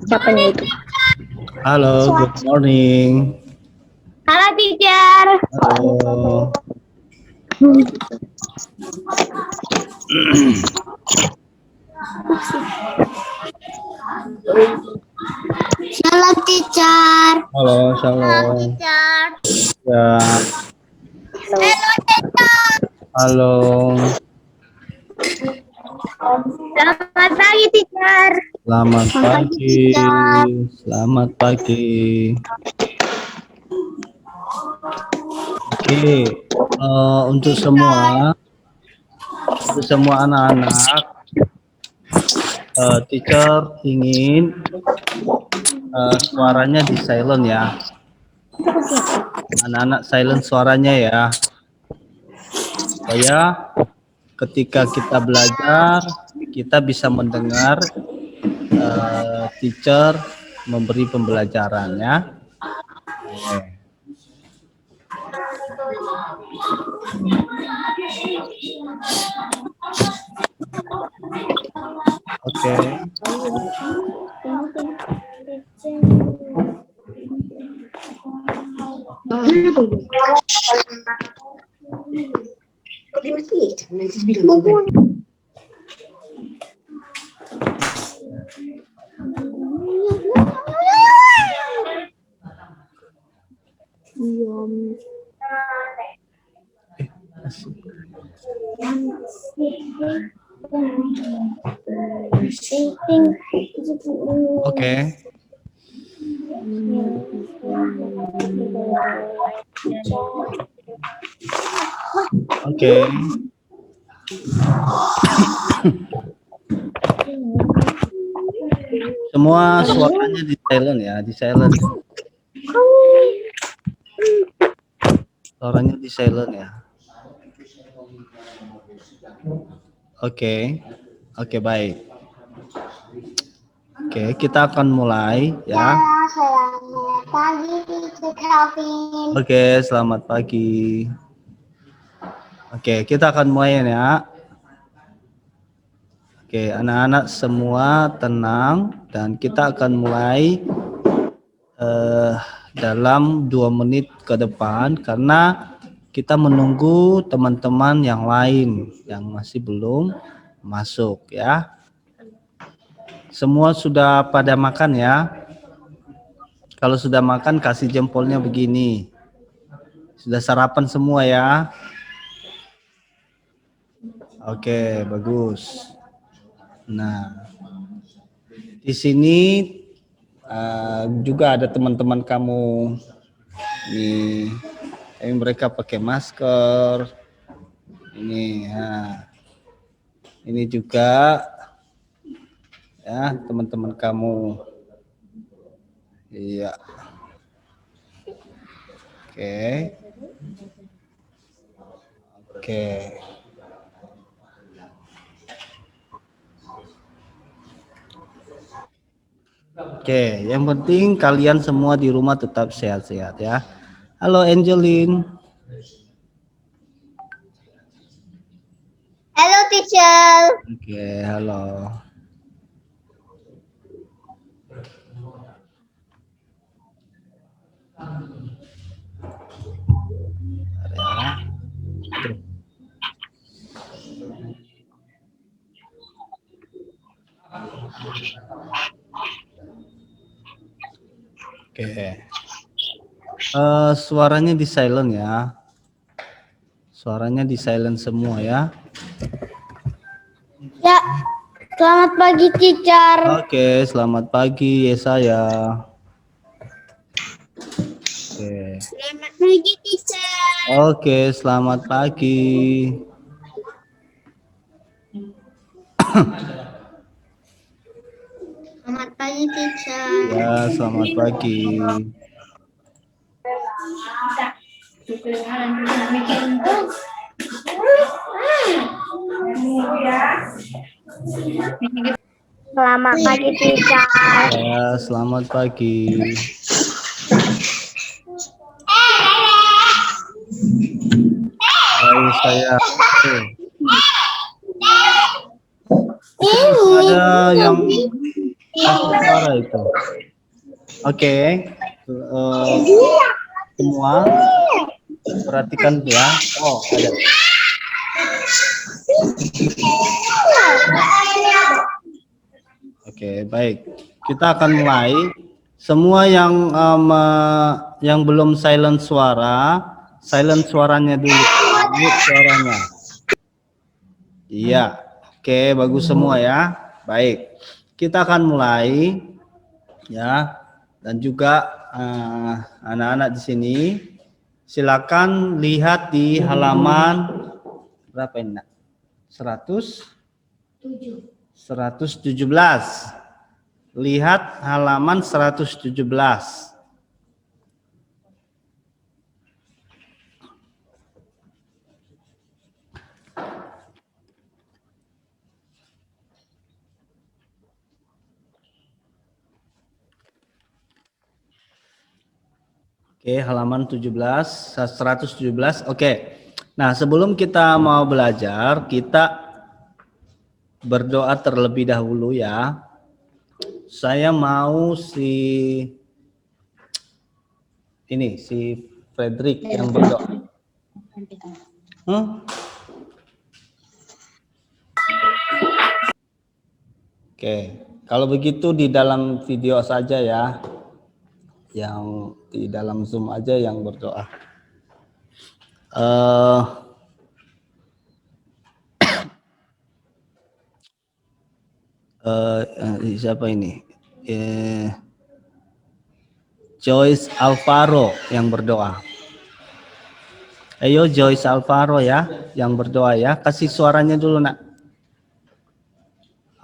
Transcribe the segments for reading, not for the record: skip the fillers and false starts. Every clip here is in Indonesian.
Siapanya itu? Halo, good morning. Halo, teacher. Halo. Shalom, teacher. Halo, Shalom, shalom. teacher. Ya, Halo, teacher. halo. Selamat pagi, teacher. Selamat pagi. teacher. Selamat pagi. Oke, untuk semua anak-anak, teacher ingin suaranya di silent ya. Anak-anak silent suaranya ya. Supaya ketika kita belajar, kita bisa mendengar teacher memberi pembelajaran ya. Oke. Oke. Oke. Semua suaranya di silent ya, di silent. Suaranya di silent ya. Oke. Oke, baik. Oke, kita akan mulai ya. Selamat pagi, Teacher Calvin. Oke, selamat pagi. Oke, kita akan mulai ya. Oke, anak-anak semua tenang dan kita akan mulai dalam 2 menit ke depan karena kita menunggu teman-teman yang lain yang masih belum masuk ya. Semua sudah pada makan ya. Kalau sudah makan kasih jempolnya begini. Sudah sarapan semua ya. Oke, bagus. Nah, di sini juga ada teman-teman kamu nih. Tapi mereka pakai masker. Ini ya. Ini juga ya teman-teman kamu. Iya. Oke. Oke. Oke, yang penting kalian semua di rumah tetap sehat-sehat ya. Halo Angelin. Halo, teacher. Oke, halo. Ya. Oke. Suaranya di silent ya. Suaranya di silent semua ya. Ya, selamat pagi, teacher. Oke, selamat pagi Yesaya. Oke. Selamat pagi, teacher. Oke, selamat pagi. Selamat pagi, teacher. Ya, selamat pagi. Selamat pagi, teacher. Ya, selamat pagi. Baik, saya. Ada yang kasih suara itu. Oke. Eh, semua perhatikan ya. Oh, ada. Oke, baik. Kita akan mulai. Semua yang belum silent suaranya dulu. Mute suaranya. Iya. Oke, bagus semua ya. Baik. Kita akan mulai ya. Dan juga anak-anak di sini silakan lihat di halaman berapa ini, Nak? 117. Lihat halaman 117. Oke, halaman 117. Oke. Nah, sebelum kita mau belajar, kita berdoa terlebih dahulu ya. Saya mau si Frederick yang berdoa. Oke, kalau begitu di dalam video saja ya. Yang di dalam Zoom aja yang berdoa. Siapa ini? Joyce Alvaro yang berdoa. Ayo Joyce Alvaro ya, yang berdoa ya. Kasih suaranya dulu, Nak.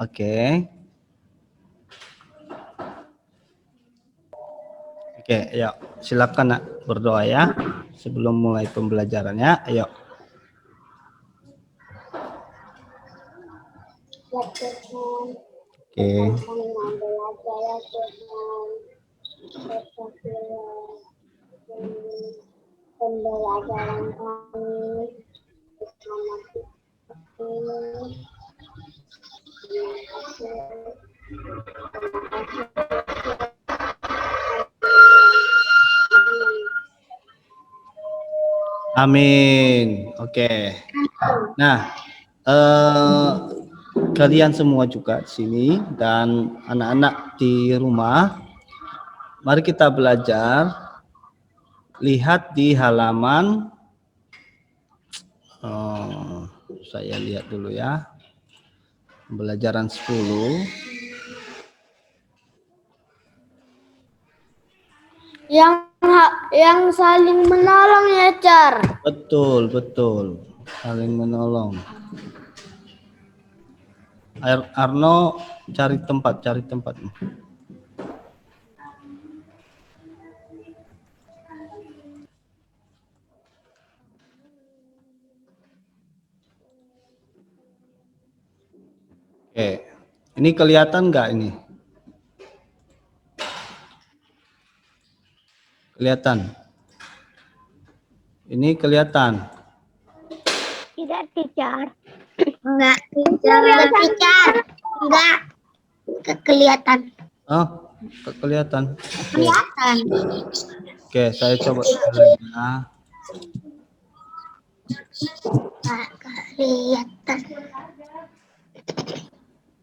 Oke. Oke, ayo silakan, Nak, berdoa ya sebelum mulai pembelajarannya. Ayo. Oke. Pembelajaran Amin. Oke. Nah, kalian semua juga di sini dan anak-anak di rumah, mari kita belajar. Lihat di halaman, saya lihat dulu ya, pembelajaran 10. Yang saling menolong ya, Char. Betul, saling menolong. Arno, cari tempat. Oke, ini kelihatan nggak ini? Kelihatan? Ini kelihatan? Tidak, teacher. Enggak, teacher. Enggak. Kelihatan. Oh, kelihatan. Kelihatan. Oke, saya coba lagi ya. Enggak kelihatan.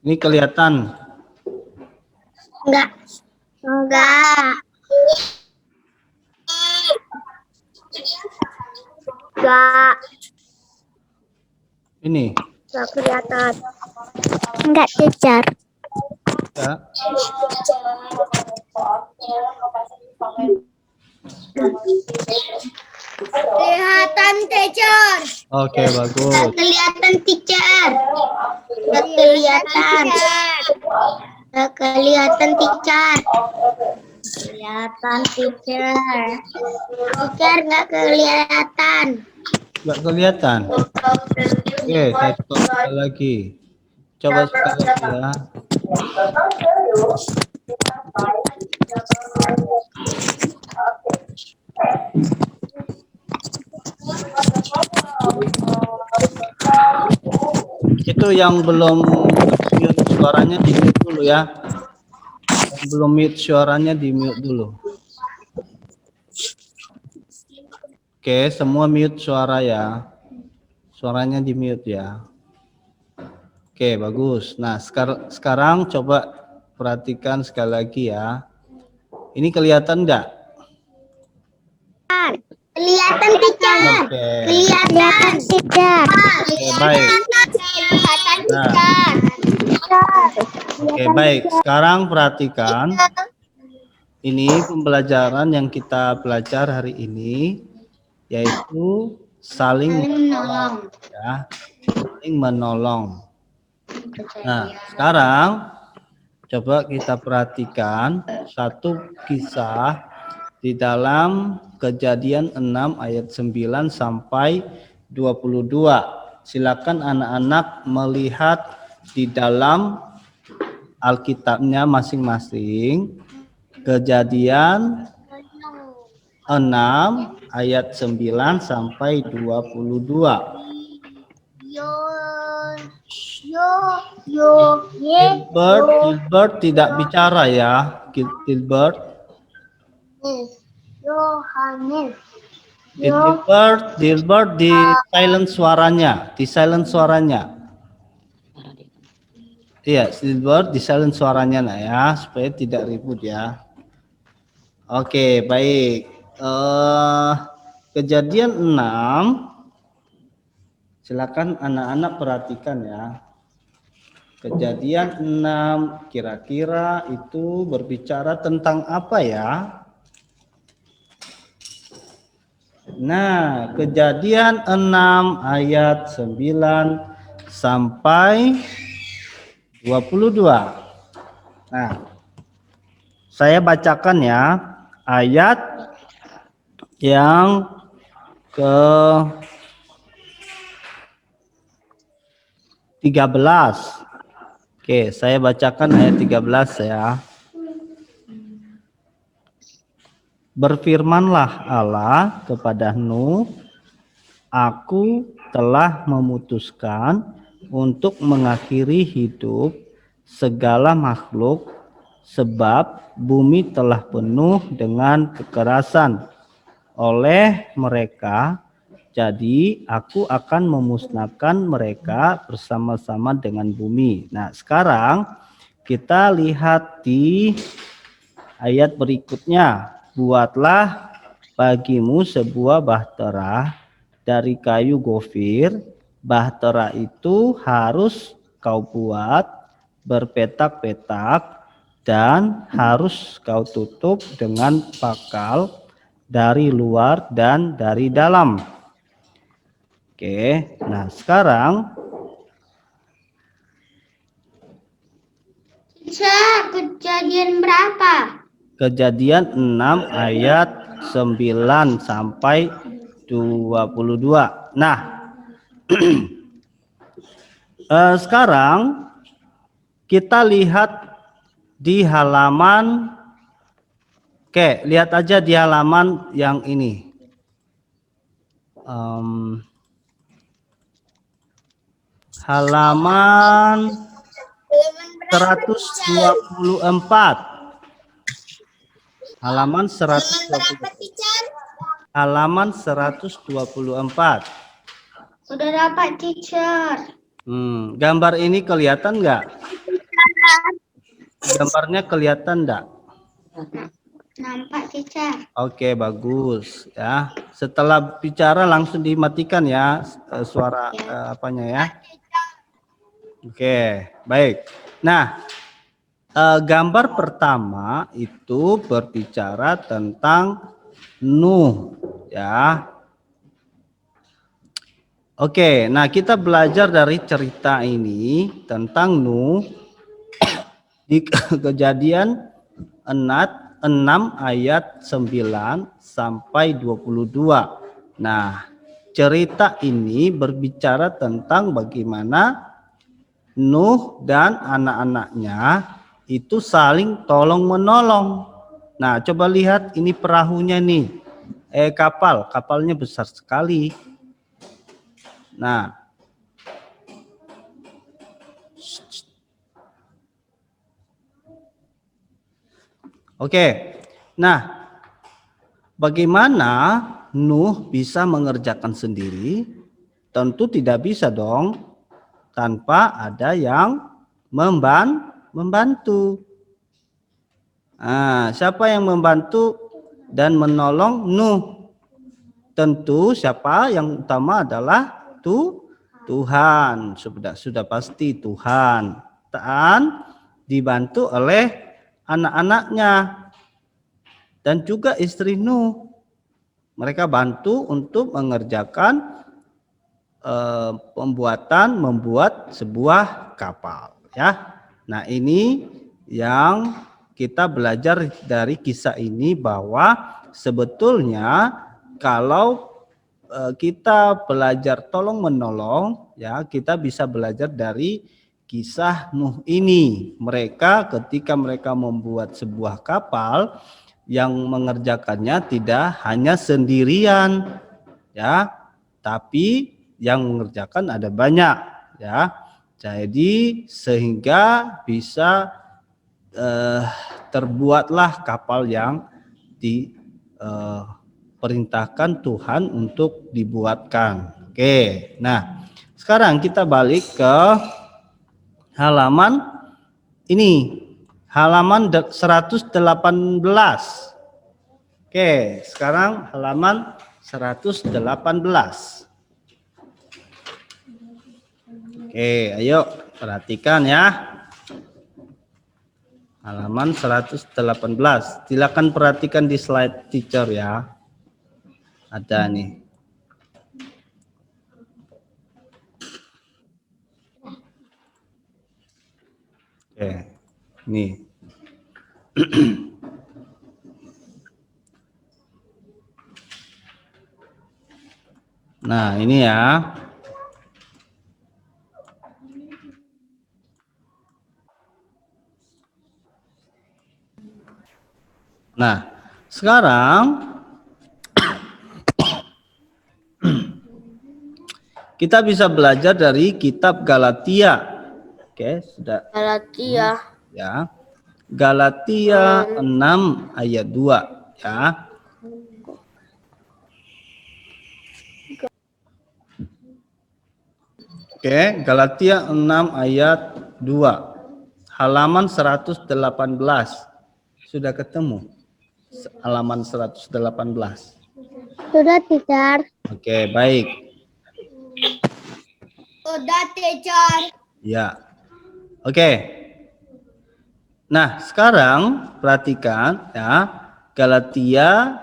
Ini kelihatan? Enggak. Enggak. Enggak. Ini? Enggak kelihatan. Enggak, teacher. Ya. Kelihatan, teacher. Oke, bagus. Enggak kelihatan, teacher. Enggak kelihatan. Enggak kelihatan, teacher. Kelihatan, teacher. Teacher, enggak kelihatan. Nggak kelihatan? Oke, saya coba sekali lagi. Coba sekali lagi ya. Itu yang belum suaranya di mute dulu ya. Yang belum mute suaranya di mute dulu. Oke, semua mute suara ya. Suaranya di mute ya. Oke, bagus. Nah, sekarang coba perhatikan sekali lagi ya. Ini kelihatan nggak? Kelihatan teacher. Oke. Kelihatan teacher. Oke, baik. Kelihatan Nah, teacher. oke, baik. Sekarang perhatikan. Ini pembelajaran yang kita belajar hari ini yaitu saling menolong ya, saling menolong. Nah, sekarang coba kita perhatikan satu kisah di dalam Kejadian 6 ayat 9 sampai 22. Silakan anak-anak melihat di dalam Alkitabnya masing-masing. Kejadian 6 ayat 9 sampai 22. Gilbert tidak bicara ya. Gilbert di silent suaranya, Iya, Gilbert di silent suaranya nah ya, supaya tidak ribut ya. Oke, baik. Kejadian 6. Silakan anak-anak perhatikan ya. Kejadian 6 kira-kira itu berbicara tentang apa ya? Nah, Kejadian 6 ayat 9 sampai 22. Nah, saya bacakan ya ayat yang ke 13. Oke, saya bacakan ayat 13 ya. Berfirmanlah Allah kepada Nuh, Aku telah memutuskan untuk mengakhiri hidup segala makhluk sebab bumi telah penuh dengan kekerasan oleh mereka. Jadi aku akan memusnahkan mereka bersama-sama dengan bumi. Nah, sekarang kita lihat di ayat berikutnya. Buatlah bagimu sebuah bahtera dari kayu gofir. Bahtera itu harus kau buat berpetak-petak dan harus kau tutup dengan pakal dari luar dan dari dalam. Oke, nah sekarang Kejadian berapa? Kejadian 6 ayat 9 sampai 22. Nah, sekarang kita lihat di halaman. Oke, lihat aja di halaman yang ini. Halaman 124. Halaman 124. Halaman 124. Udah dapat teacher. Gambar ini kelihatan nggak? Gambarnya kelihatan nggak? Nampak teacher. Oke, bagus ya. Setelah bicara langsung dimatikan ya suara apanya ya. Oke, baik. Nah, gambar pertama itu berbicara tentang Nuh ya. Oke, nah kita belajar dari cerita ini tentang Nuh di Kejadian 6 ayat 9 sampai 22. Nah, cerita ini berbicara tentang bagaimana Nuh dan anak-anaknya itu saling tolong menolong. Nah, coba lihat ini perahunya nih. Kapalnya besar sekali. Nah, Oke. Nah, bagaimana Nuh bisa mengerjakan sendiri? Tentu tidak bisa dong tanpa ada yang membantu. Nah, siapa yang membantu dan menolong Nuh? Tentu siapa yang utama adalah Tuhan. Sudah pasti Tuhan. Dan dibantu oleh anak-anaknya dan juga istri Nuh. Mereka bantu untuk mengerjakan membuat sebuah kapal, ya. Nah, ini yang kita belajar dari kisah ini, bahwa sebetulnya kalau kita belajar tolong menolong, ya, kita bisa belajar dari kisah Nuh ini. Ketika mereka membuat sebuah kapal, yang mengerjakannya tidak hanya sendirian, ya, tapi yang mengerjakan ada banyak, ya. Jadi sehingga bisa terbuatlah kapal yang diperintahkan Tuhan untuk dibuatkan. Oke, nah sekarang kita balik ke halaman ini, halaman 118. Oke, sekarang halaman 118. Oke, ayo perhatikan ya. Halaman 118. Silakan perhatikan di slide teacher ya. Ada nih. Oke, nih. Nah, ini ya. Nah, sekarang kita bisa belajar dari kitab Galatia. Oke, sudah. Galatia. Ya. Galatia 6 ayat 2, ya. Oke, Galatia 6 ayat 2. Halaman 118. Sudah ketemu? Halaman 118. Sudah, teacher. Oke, baik. Sudah, teacher. Ya. Oke. Nah, sekarang perhatikan ya. Galatia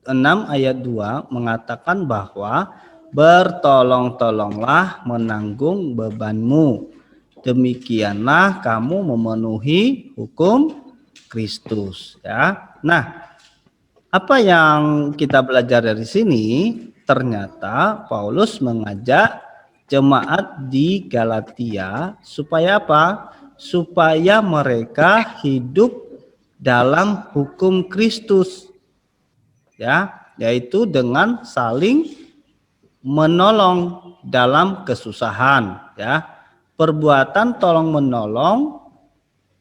6 ayat 2 mengatakan bahwa bertolong-tolonglah menanggung bebanmu. Demikianlah kamu memenuhi hukum Kristus, ya. Nah, apa yang kita belajar dari sini? Ternyata Paulus mengajak jemaat di Galatia supaya apa? Supaya mereka hidup dalam hukum Kristus, ya, yaitu dengan saling menolong dalam kesusahan, ya. Perbuatan tolong menolong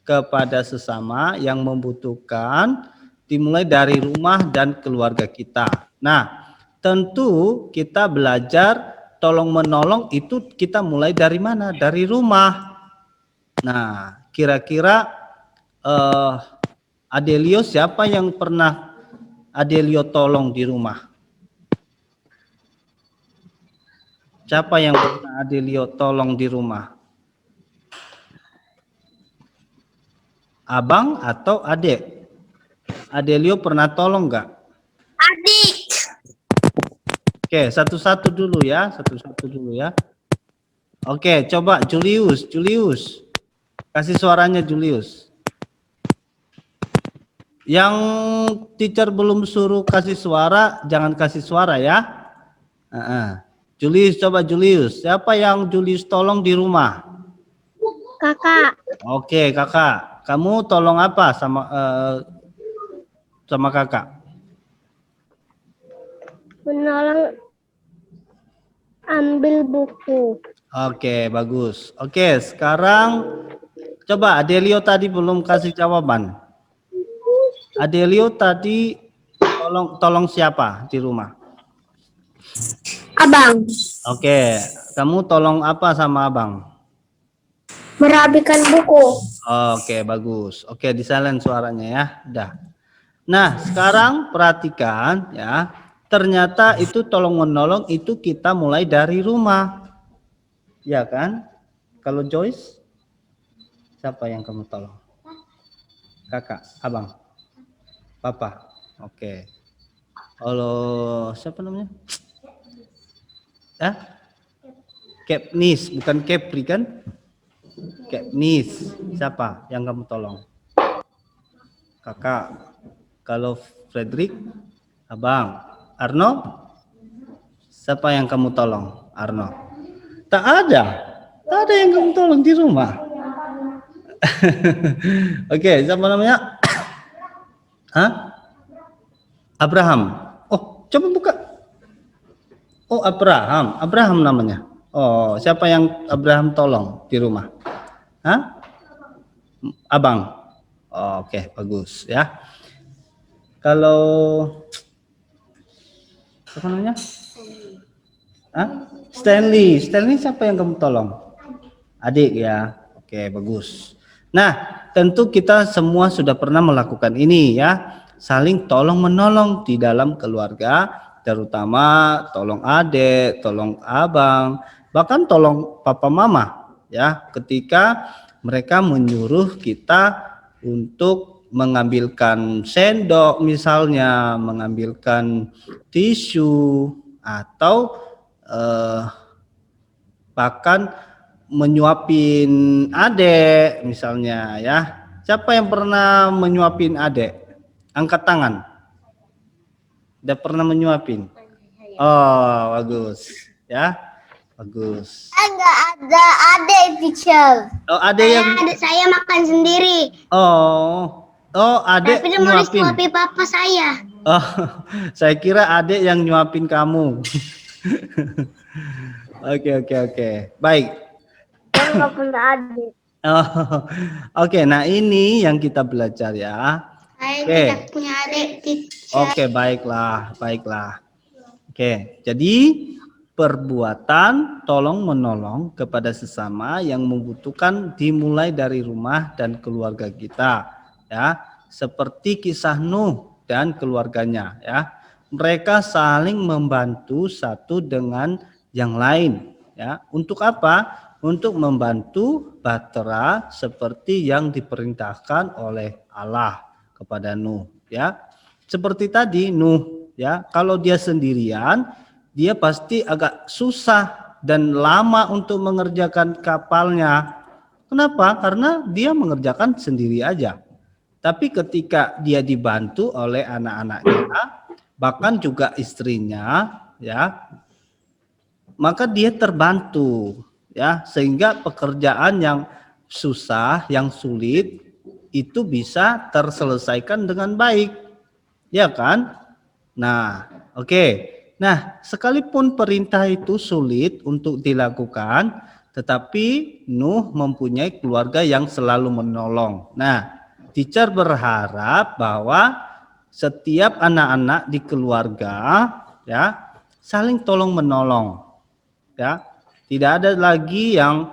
kepada sesama yang membutuhkan dimulai dari rumah dan keluarga kita. Nah, tentu kita belajar tolong menolong itu kita mulai dari mana? Dari rumah. Nah, kira-kira Adelio, siapa yang pernah Adelio tolong di rumah? Siapa yang pernah Adelio tolong di rumah? Abang atau adik? Adelio pernah tolong nggak? Adik. Oke, satu-satu dulu ya, Oke, coba Julius. Kasih suaranya Julius. Yang teacher belum suruh kasih suara, jangan kasih suara ya. Julius, coba Julius. Siapa yang Julius tolong di rumah? Kakak. Oke, kakak. Kamu tolong apa sama kakak? Menolong ambil buku. Oke, bagus. Oke, sekarang coba Adelio tadi belum kasih jawaban. Adelio tadi tolong siapa di rumah? Abang. Oke, kamu tolong apa sama abang? Merapikan buku. Oke, bagus. Oke, di silent suaranya ya. Udah. Nah, sekarang perhatikan ya. Ternyata itu tolong menolong itu kita mulai dari rumah. Ya kan? Kalau Joyce, siapa yang kamu tolong? Kakak, abang, papa. Oke. Kalau siapa namanya? Ya? Kepnis, bukan Kepri kan? Kepnis. Siapa yang kamu tolong? Kakak. Kalau Frederick, abang. Arno, siapa yang kamu tolong? Arno. Tak ada. Tak ada yang kamu tolong di rumah. Oke, siapa namanya? Hah? Abraham. Oh, coba buka. Oh, Abraham. Abraham namanya. Oh, siapa yang Abraham tolong di rumah? Hah? Abang. Oh, oke, bagus ya. Kalau apa namanya? Hah? Stanley. Stanley siapa yang kamu tolong? Adik ya. Oke, bagus. Nah, tentu kita semua sudah pernah melakukan ini ya. Saling tolong menolong di dalam keluarga, terutama tolong adik, tolong abang, bahkan tolong papa mama ya, ketika mereka menyuruh kita untuk mengambilkan sendok misalnya, mengambilkan tisu atau bahkan menyuapin adek misalnya ya. Siapa yang pernah menyuapin adek? Angkat tangan. Udah pernah menyuapin? Oh, bagus. Ya. Bagus. Enggak ada adik, teacher. Oh, ada yang Adik saya makan sendiri. Oh. Oh, adek Tapi dia mau nyuapin. disuapi papa saya. Oh, saya kira adek yang nyuapin kamu. Oke. Baik. Saya nggak punya adik. Oh, oke. Nah, ini yang kita belajar ya. Saya Oke. tidak punya adik, teacher. Oke, baiklah. Oke, jadi perbuatan tolong menolong kepada sesama yang membutuhkan dimulai dari rumah dan keluarga kita, ya. Seperti kisah Nuh dan keluarganya, ya. Mereka saling membantu satu dengan yang lain, ya. Untuk apa? Untuk membantu bahtera seperti yang diperintahkan oleh Allah kepada Nuh, ya. Seperti tadi Nuh, ya, kalau dia sendirian, dia pasti agak susah dan lama untuk mengerjakan kapalnya. Kenapa? Karena dia mengerjakan sendiri aja. Tapi ketika dia dibantu oleh anak-anaknya, bahkan juga istrinya, ya, maka dia terbantu, ya, sehingga pekerjaan yang susah, yang sulit itu bisa terselesaikan dengan baik, ya kan? Nah, oke. Nah, sekalipun perintah itu sulit untuk dilakukan, tetapi Nuh mempunyai keluarga yang selalu menolong. Nah, teacher berharap bahwa setiap anak-anak di keluarga ya saling tolong menolong. Ya, tidak ada lagi yang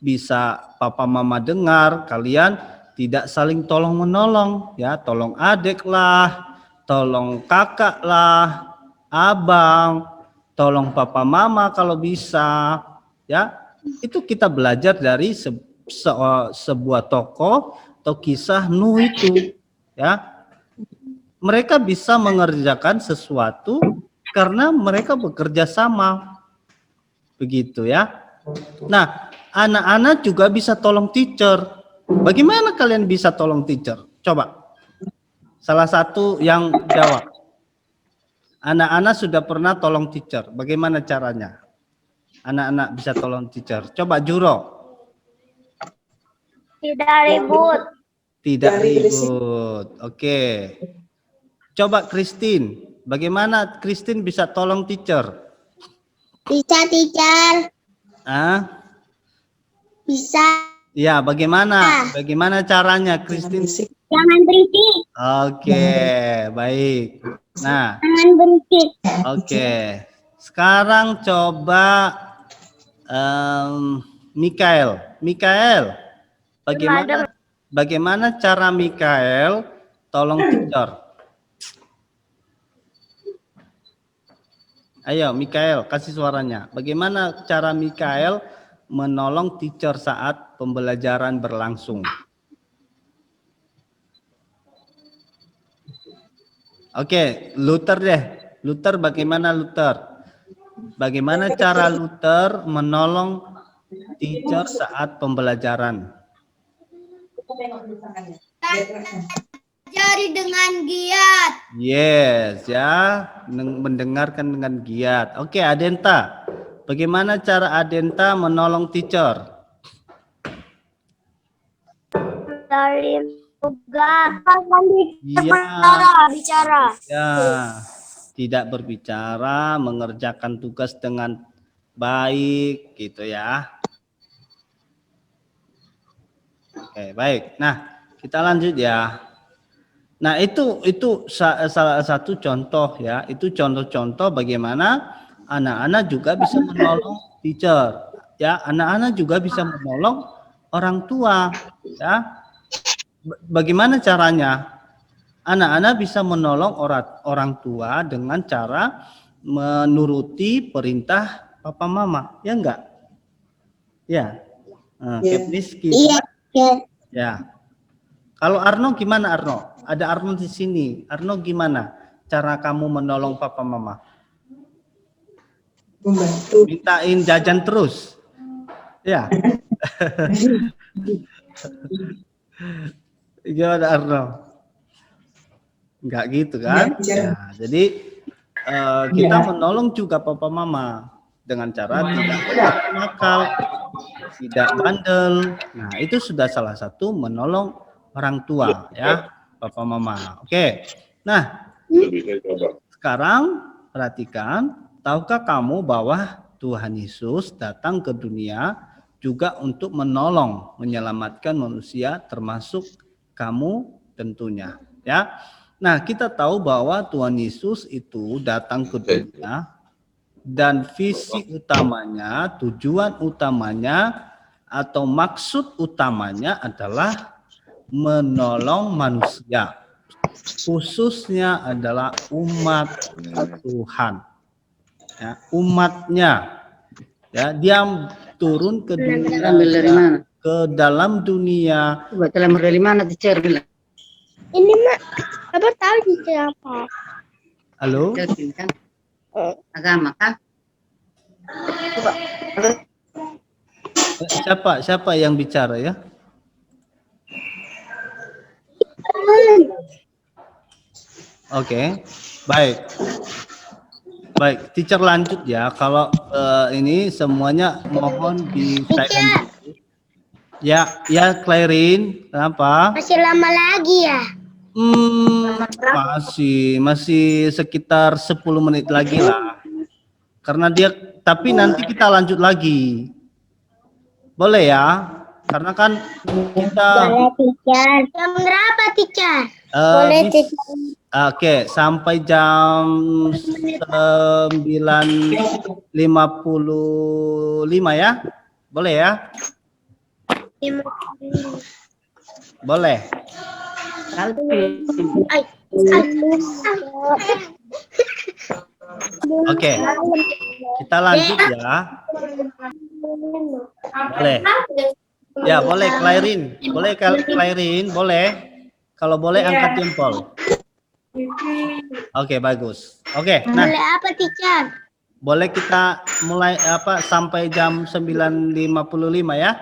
bisa papa mama dengar kalian tidak saling tolong menolong, ya, tolong adik lah, tolong kakak lah, abang, tolong papa mama kalau bisa, ya. Itu kita belajar dari sebuah tokoh atau kisah Nuh itu, ya. Mereka bisa mengerjakan sesuatu karena mereka bekerja sama. Begitu ya. Nah, anak-anak juga bisa tolong teacher. Bagaimana kalian bisa tolong teacher? Coba. Salah satu yang jawab. Anak-anak sudah pernah tolong teacher. Bagaimana caranya? Anak-anak bisa tolong teacher. Coba Juro. Tidak ribut. Tidak ribut. Oke. Coba Christine. Bagaimana Christine bisa tolong teacher? Bisa, teacher. Ah? Bisa. Ya, bagaimana? Bagaimana caranya, Christine? Jangan berisik. Oke, baik. Nah, Jangan berisik. oke. Sekarang coba Mikael. Mikael, bagaimana cara Mikael tolong teacher? Ayo, Mikael, kasih suaranya. Bagaimana cara Mikael menolong teacher saat pembelajaran berlangsung? Oke, Luther deh. Luther, bagaimana Luther? Bagaimana cara Luther menolong teacher saat pembelajaran? Jari dengan giat. Yes, ya, mendengarkan dengan giat. Oke, Adenta. Bagaimana cara Adenta menolong teacher? Dari tugas. Iya. Bicara. Ya, tidak berbicara, mengerjakan tugas dengan baik, gitu ya. Oke, baik. Nah, kita lanjut ya. Nah, itu salah satu contoh ya. Itu contoh-contoh bagaimana anak-anak juga bisa menolong teacher. Ya, anak-anak juga bisa menolong orang tua. Ya, bagaimana caranya? Anak-anak bisa menolong orang tua dengan cara menuruti perintah papa mama, ya enggak? Ya, Kepniski. Ya. Kalau Arno gimana Arno? Ada Arno di sini. Arno gimana cara kamu menolong papa mama? Mintain jajan terus. Ya. Gimana Arno? Enggak gitu kan? Ya, jadi kita menolong juga papa mama dengan cara tidak berlaku nakal, tidak bandel. Nah, itu sudah salah satu menolong orang tua ya, papa mama. Oke. Nah, sekarang perhatikan, tahukah kamu bahwa Tuhan Yesus datang ke dunia juga untuk menolong, menyelamatkan manusia termasuk kamu tentunya, ya. Nah, kita tahu bahwa Tuhan Yesus itu datang ke dunia dan visi utamanya, tujuan utamanya atau maksud utamanya adalah menolong manusia. Khususnya adalah umat Tuhan. Ya, umatnya. Ya, dia turun ke dunia, ke dalam dunia. Coba telah dari mana teacher bilang? Ini mak, apa tahu di siapa? Halo? Kan? Agama kah? Siapa yang bicara ya? Oke, baik. Baik, teacher lanjut ya. Kalau ini semuanya mohon di silent. Ya, Clarin, kenapa? Masih lama lagi ya? Masih sekitar 10 menit lagi lah. Karena tapi nanti kita lanjut lagi. Boleh ya? Karena kan kita Teacher. Jam berapa, teacher? Boleh, Oke, sampai jam 9.55 ya? Boleh ya? Boleh. Oke, kita lanjut ya. Boleh. Ya, boleh Clarin. Boleh Clarin, boleh. Kalau boleh angkat jempol. Oke, bagus. Oke, nah. Boleh apa, teacher? Boleh kita mulai sampai jam 9.55 ya?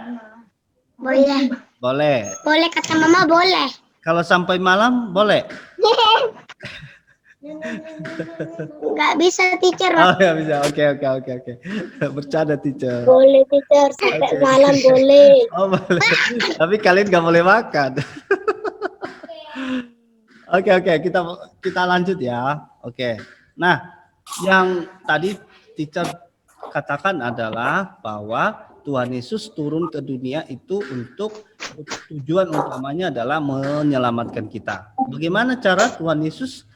Boleh. Boleh. Boleh kata mama boleh. Kalau sampai malam boleh? Nggak bisa, teacher. Oh, nggak bisa. Oke. Bercanda, teacher. Boleh, teacher. Sampai malam boleh. Oh, boleh. Tapi kalian nggak boleh makan. Oke, kita lanjut ya. Oke. Nah, yang tadi teacher katakan adalah bahwa Tuhan Yesus turun ke dunia itu untuk tujuan utamanya adalah menyelamatkan kita. Bagaimana cara Tuhan Yesus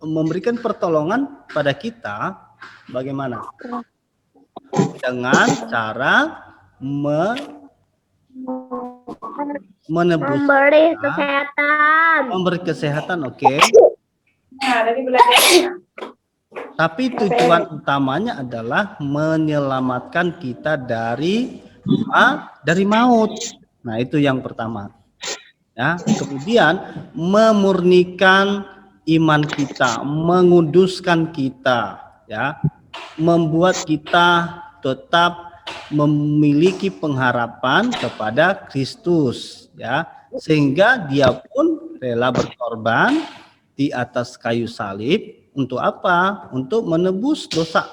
memberikan pertolongan pada kita? Bagaimana? Dengan cara menebus Memberi kita, kesehatan. memberi kesehatan, oke. Tapi tujuan utamanya adalah menyelamatkan kita dari maut. Nah, itu yang pertama. Ya, kemudian memurnikan iman kita, menguduskan kita, ya, membuat kita tetap memiliki pengharapan kepada Kristus, ya, sehingga Dia pun rela berkorban di atas kayu salib untuk apa? Untuk menebus dosa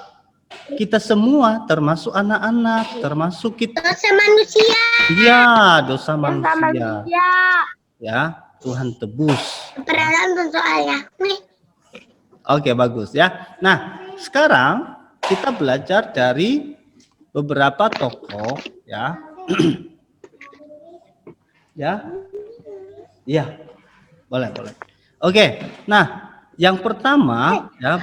kita semua, termasuk anak-anak, termasuk kita. Dosa manusia. Iya, dosa Dosa manusia. manusia. Ya, Tuhan tebus. Perasaan soalnya. Nih. Oke, bagus ya. Nah, sekarang kita belajar dari beberapa tokoh, ya. Ya. Iya. Boleh. Oke. Nah, yang pertama ya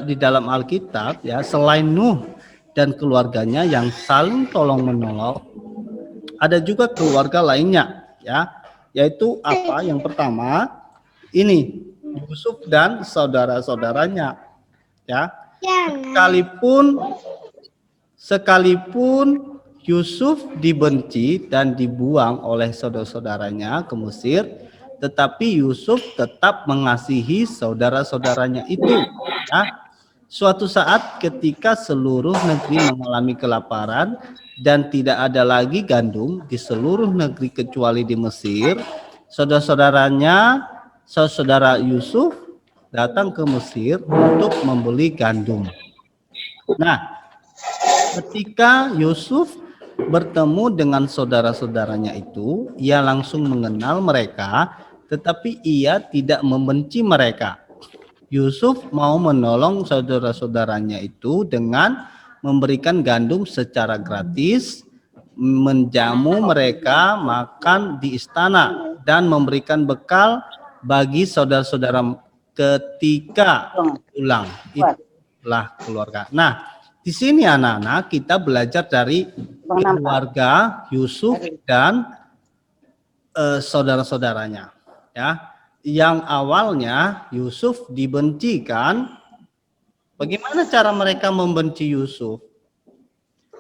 di dalam Alkitab ya, selain Nuh dan keluarganya yang saling tolong menolong, ada juga keluarga lainnya ya, yaitu apa? Yang pertama ini Yusuf dan saudara-saudaranya ya. Sekalipun Yusuf dibenci dan dibuang oleh saudara-saudaranya ke Mesir, tetapi Yusuf tetap mengasihi saudara-saudaranya itu. Ya. Suatu saat ketika seluruh negeri mengalami kelaparan dan tidak ada lagi gandum di seluruh negeri kecuali di Mesir, saudara Yusuf datang ke Mesir untuk membeli gandum. Nah, ketika Yusuf bertemu dengan saudara-saudaranya itu, ia langsung mengenal mereka, tetapi ia tidak membenci mereka. Yusuf mau menolong saudara-saudaranya itu dengan memberikan gandum secara gratis, menjamu mereka makan di istana, dan memberikan bekal bagi saudara-saudara ketika pulang. Itulah keluarga. Nah, di sini anak-anak kita belajar dari keluarga Yusuf dan saudara-saudaranya. Ya, yang awalnya Yusuf dibenci kan? Bagaimana cara mereka membenci Yusuf?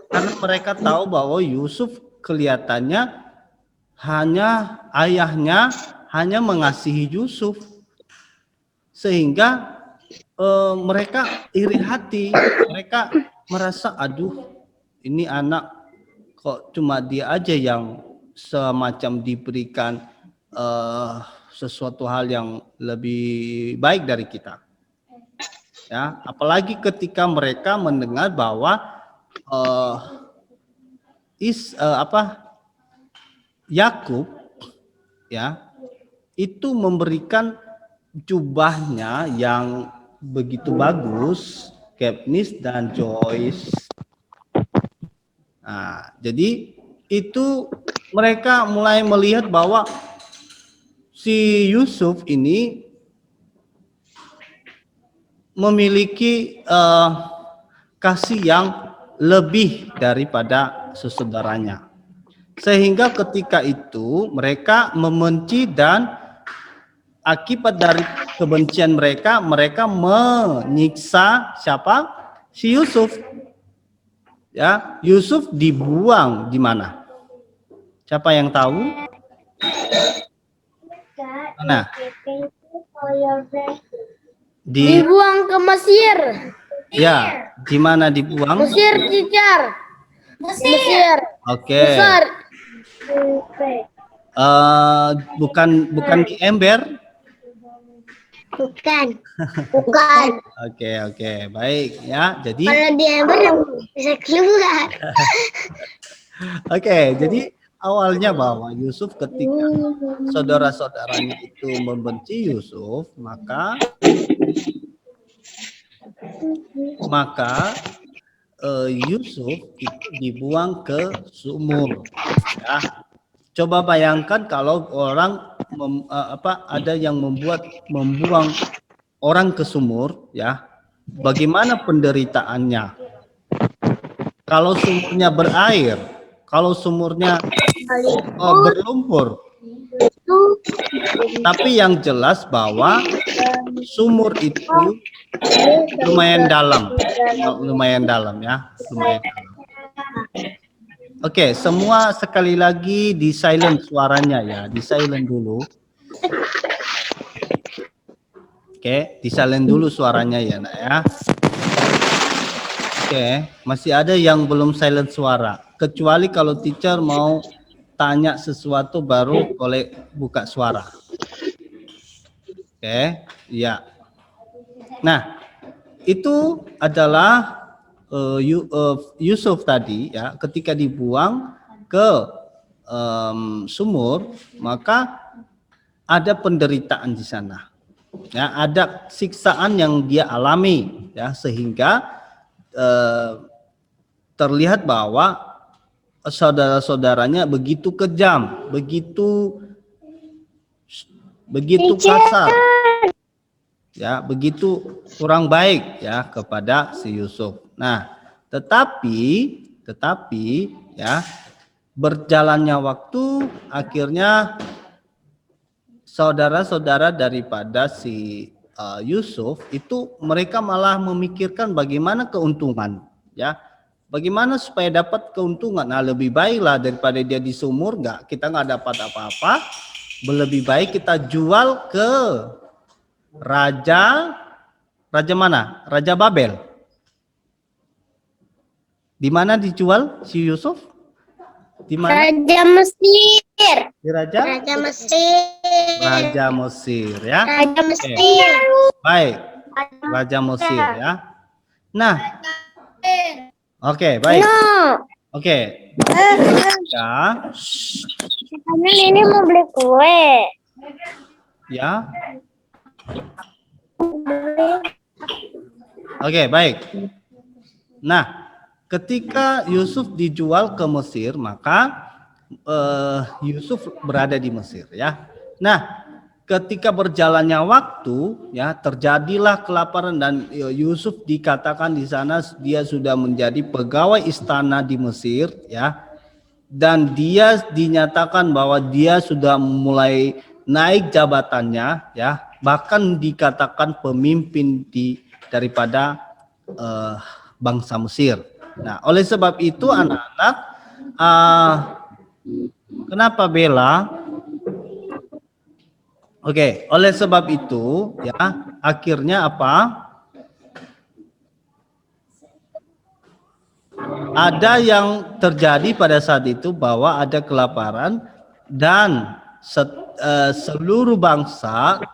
Karena mereka tahu bahwa Yusuf kelihatannya ayahnya hanya mengasihi Yusuf, sehingga mereka iri hati. Mereka merasa, aduh, ini anak kok cuma dia aja yang semacam diberikan sesuatu hal yang lebih baik dari kita. Ya, apalagi ketika mereka mendengar bahwa Yakub ya itu memberikan jubahnya yang begitu bagus, Katniss dan Joyce. Nah, jadi itu mereka mulai melihat bahwa si Yusuf ini memiliki kasih yang lebih daripada saudaranya. Sehingga ketika itu mereka membenci, dan akibat dari kebencian mereka menyiksa siapa? Si Yusuf. Ya, Yusuf dibuang di mana? Siapa yang tahu? Mana? Dibuang ke Mesir. Ya, di mana dibuang? Mesir, teacher. Mesir. Oke. Bukan di ember? Bukan. Oke, baik ya. Jadi kalau di ember bisa keluar. Oke, jadi awalnya bahwa Yusuf ketika saudara-saudaranya itu membenci Yusuf, maka Yusuf itu dibuang ke sumur. Ya. Coba bayangkan kalau orang ada yang membuang orang ke sumur, ya, bagaimana penderitaannya? Kalau sumurnya berair, kalau sumurnya berlumpur, tapi yang jelas bahwa sumur itu lumayan dalam ya, lumayan dalam. Oke, semua sekali lagi di silent suaranya ya, di silent dulu. Oke, di silent dulu suaranya ya, Nak ya. Oke, masih ada yang belum silent suara. Kecuali kalau teacher mau tanya sesuatu baru boleh buka suara. Oke, ya. Nah, itu adalah Yusuf tadi ya, ketika dibuang ke sumur, maka ada penderitaan di sana. Ya, ada siksaan yang dia alami ya, sehingga terlihat bahwa saudara-saudaranya begitu kejam, begitu kasar, ya, begitu kurang baik ya kepada si Yusuf. Nah, tetapi ya, berjalannya waktu, akhirnya saudara-saudara daripada si Yusuf itu mereka malah memikirkan bagaimana keuntungan, ya, bagaimana supaya dapat keuntungan. Nah, lebih baiklah daripada dia di sumur, kita nggak dapat apa-apa, lebih baik kita jual ke raja mana? Raja Babel. Di mana dijual si Yusuf? Di mana? Raja Mesir. Di Raja Mesir. Raja Mesir ya. Raja Mesir. Baik. Raja Mesir ya. Nah. Oke, baik. Oke. Ya. Katanya ini mau beli kue. Ya. Oke, baik. Nah, ketika Yusuf dijual ke Mesir, maka Yusuf berada di Mesir ya. Nah, ketika berjalannya waktu ya, terjadilah kelaparan dan Yusuf dikatakan di sana dia sudah menjadi pegawai istana di Mesir ya. Dan dia dinyatakan bahwa dia sudah mulai naik jabatannya ya, bahkan dikatakan pemimpin daripada bangsa Mesir. Nah, oleh sebab itu anak-anak, kenapa Bella? Oke, oleh sebab itu ya, akhirnya apa? Ada yang terjadi pada saat itu bahwa ada kelaparan dan seluruh bangsa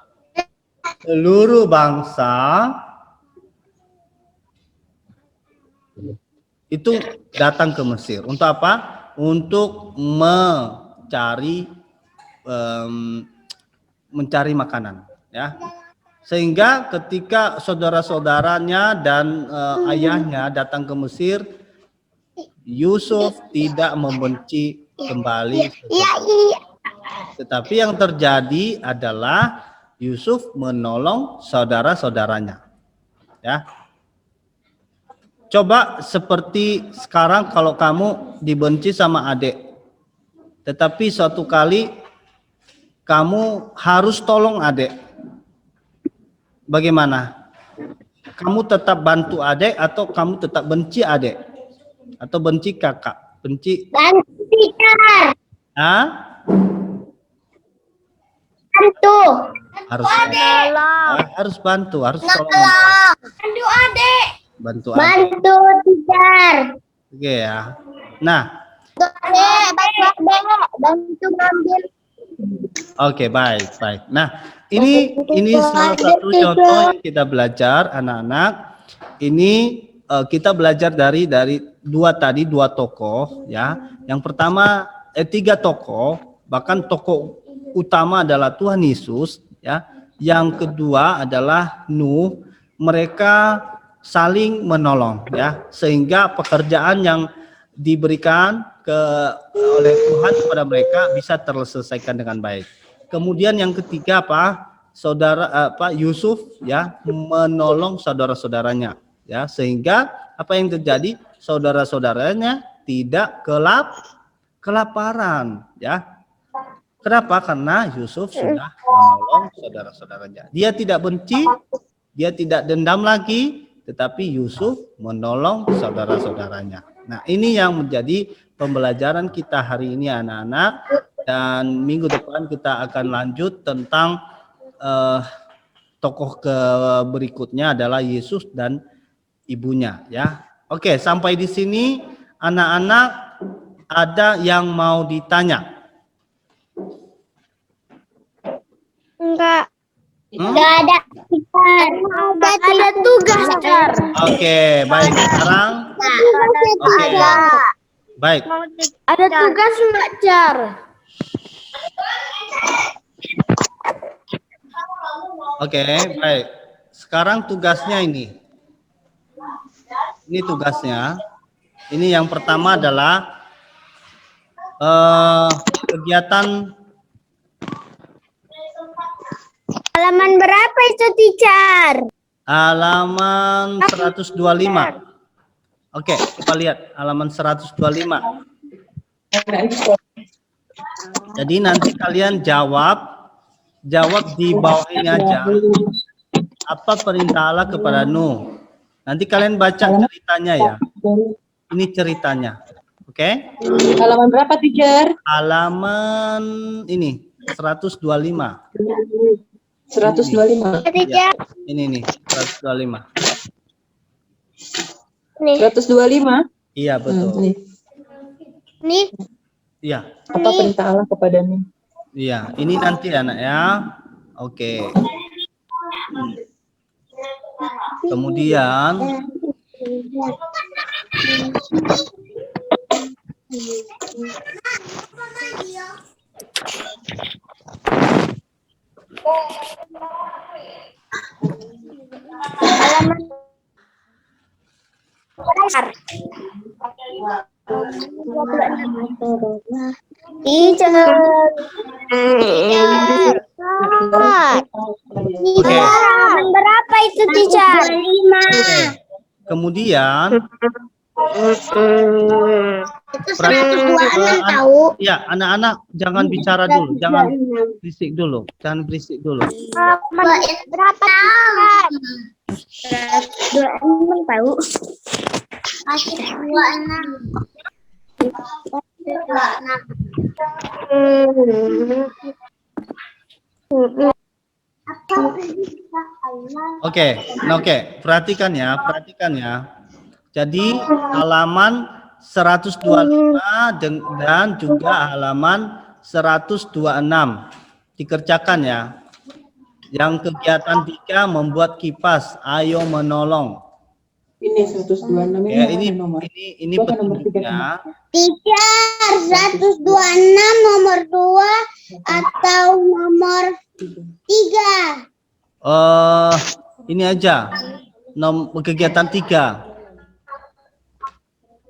itu datang ke Mesir. Untuk apa? Untuk mencari makanan ya. Sehingga ketika saudara-saudaranya dan ayahnya datang ke Mesir, Yusuf tidak membenci kembali. Tetapi yang terjadi adalah Yusuf menolong saudara-saudaranya. Ya. Coba seperti sekarang kalau kamu dibenci sama adik, tetapi suatu kali kamu harus tolong adik. Bagaimana? Kamu tetap bantu adik atau kamu tetap benci adik? Atau benci kakak? Benci? Bantu. Hah? Bantu. Harus bantu, harus tolong. Bantu adik. Bantu teacher. Oke ya. Nah. Bantu ngambil. Oke, baik. Nah, ini salah satu contoh yang kita belajar anak-anak. Ini kita belajar dari dua tokoh ya. Yang pertama tiga tokoh, bahkan tokoh utama adalah Tuhan Yesus ya. Yang kedua adalah Nuh. Mereka saling menolong ya, sehingga pekerjaan yang diberikan oleh Tuhan kepada mereka bisa terselesaikan dengan baik. Kemudian yang ketiga apa? Yusuf ya menolong saudara-saudaranya ya, sehingga apa yang terjadi? Saudara-saudaranya tidak kelaparan ya. Kenapa? Karena Yusuf sudah menolong saudara-saudaranya. Dia tidak benci, dia tidak dendam lagi, tetapi Yusuf menolong saudara-saudaranya. Nah, ini yang menjadi pembelajaran kita hari ini anak-anak, dan minggu depan kita akan lanjut tentang tokoh berikutnya adalah Yesus dan ibunya ya. Oke, sampai di sini anak-anak ada yang mau ditanya? Enggak. Enggak ada. Ada tugas, Jar. Oke, baik. Sekarang oke. Baik. Ada tugas enggak, Jar? Oke, baik. Sekarang tugasnya ini. Ini tugasnya. Ini yang pertama adalah kegiatan. Halaman berapa itu, teacher? Halaman 125. Oke, coba lihat halaman 125. Jadi nanti kalian jawab di bawah ini aja. Apa perintah Allah kepada Nuh? Nanti kalian baca ceritanya ya. Ini ceritanya. Oke? Halaman berapa, teacher? Halaman ini 125. 125. Ya, ini nih 125. Nih. 125? Iya, betul. Nih. Iya. Apa perintah Allah kepadanya? Iya, ini nanti anak ya. Oke. Kemudian Halaman berapa itu, teacher? 5. Kemudian Itu 126 tahu. ya, anak-anak jangan bicara dulu, jangan berisik dulu, Halaman berapa, teacher? 126 tahu. 126. Oke, perhatikan ya. Jadi halaman 125 dan juga halaman 126 dikerjakan ya. Yang kegiatan 3 membuat kipas, ayo menolong. Ini 126 Ya, ini petunjuknya. Teacher, 126 nomor 2 atau nomor 3? Ini aja. Kegiatan 3.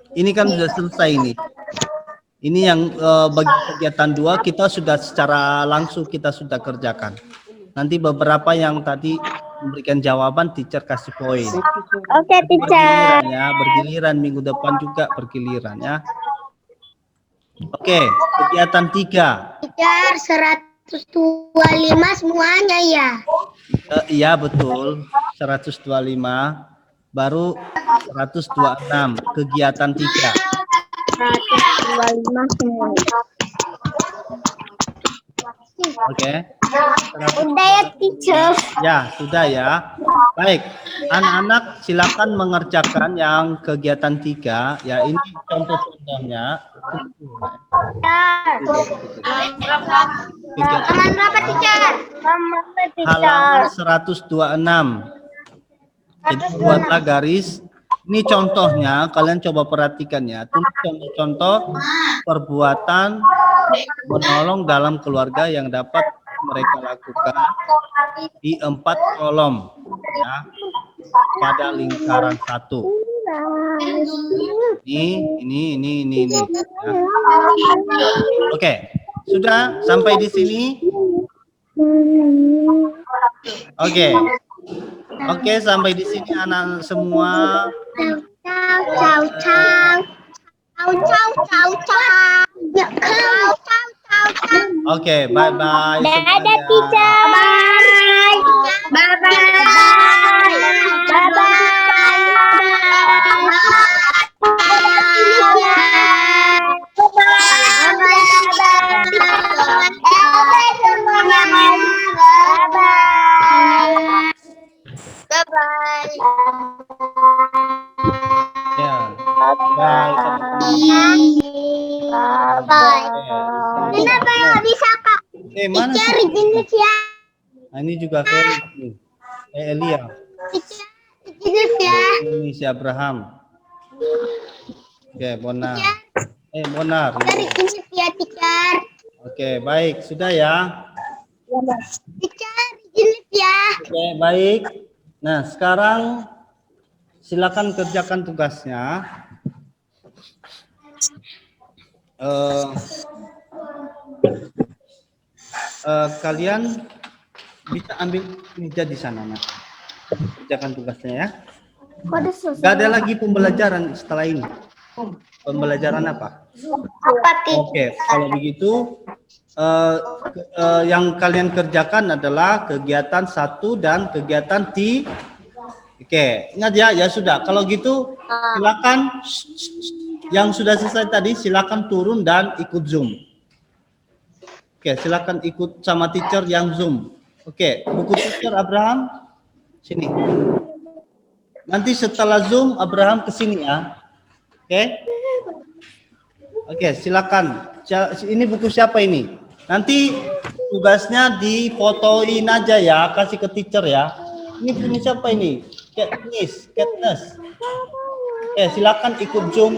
Ini kan sudah selesai ini. Ini yang bagi kegiatan 2 kita sudah secara langsung kita sudah kerjakan. Nanti beberapa yang tadi memberikan jawaban teacher kasih poin. Oke, teacher. Bergiliran minggu depan juga bergiliran ya. Oke, kegiatan 3. Teacher, 125 semuanya ya? Iya betul, 125. Baru 126 kegiatan 3. 125 semuanya. Oke. Udah ya, teacher. Ya, sudah ya. Baik, anak-anak silakan mengerjakan yang kegiatan 3. Ya, ini contoh-contohnya. Halaman berapa, teacher? Halaman 126. Jadi buatlah garis. Ini contohnya, kalian coba perhatikan ya. Tulis contoh-contoh perbuatan menolong dalam keluarga yang dapat mereka lakukan di 4 kolom. Ya. pada lingkaran satu. Ini. Ya. Oke, sudah sampai di sini. Oke, sampai di sini anak semua. Oke, bye bye. Dadah, teacher. Bye bye. Ya, bye teman-teman. Bye. Ya, Kenapa nggak bisa kak? mana Teacher sih? jenis ya. Nah, ini juga Felix nih. Elia. Teacher jenis ya. Ini si Abraham. Oke, Bonar. Bonar. Teacher jenis ya teacher. Oke, baik. Sudah ya. Teacher jenis ya. Oke, baik. Nah, sekarang silakan kerjakan tugasnya. Kalian bisa ambil meja di sana, Nak. Kerjakan tugasnya ya. Gak ada lagi pembelajaran setelah ini. Pembelajaran apa? Apa teacher? Oke, kalau begitu yang kalian kerjakan adalah kegiatan 1 dan kegiatan T. Oke, ingat ya, ya sudah. Kalau gitu silakan yang sudah selesai tadi silakan turun dan ikut Zoom. Oke, silakan ikut sama teacher yang Zoom. Oke, buku teacher Abraham sini. Nanti setelah Zoom Abraham ke sini ya. Oke. Oke, silakan. Ini buku siapa ini? Nanti tugasnya difotoin aja ya, kasih ke teacher ya. Ini punya siapa ini? Katniss. Oke, silakan ikut Zoom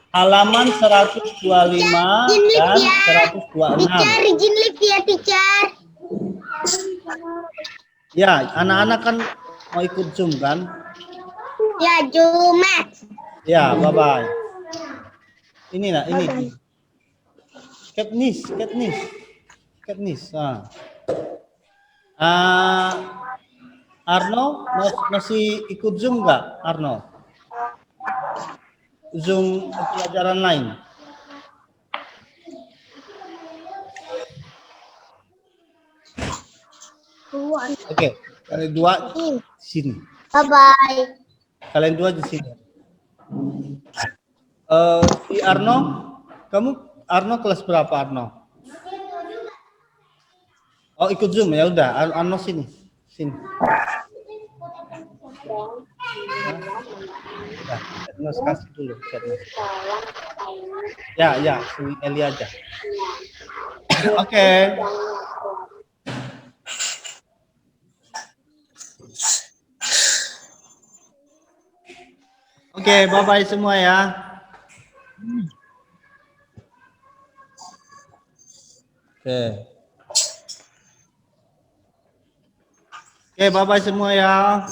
halaman 125 dan 126. Teacher izin live ya teacher. Ya, anak-anak kan mau ikut Zoom kan? Ya Jumat. Ya, bye-bye. Ini nak, ini. Katniss. Arno masih ikut Zoom nggak, Arno? Zoom pelajaran lain. Oke, kalian dua di sini. Bye bye. Kalian dua di sini. Si Arno, Arno kelas berapa Arno? Oh ikut Zoom ya udah, Arno sini. Nah, Katniss kasih dulu. Katniss. Ya, si Eli aja. Oke. Oke, bye-bye semua ya. Oke, bye-bye semua ya.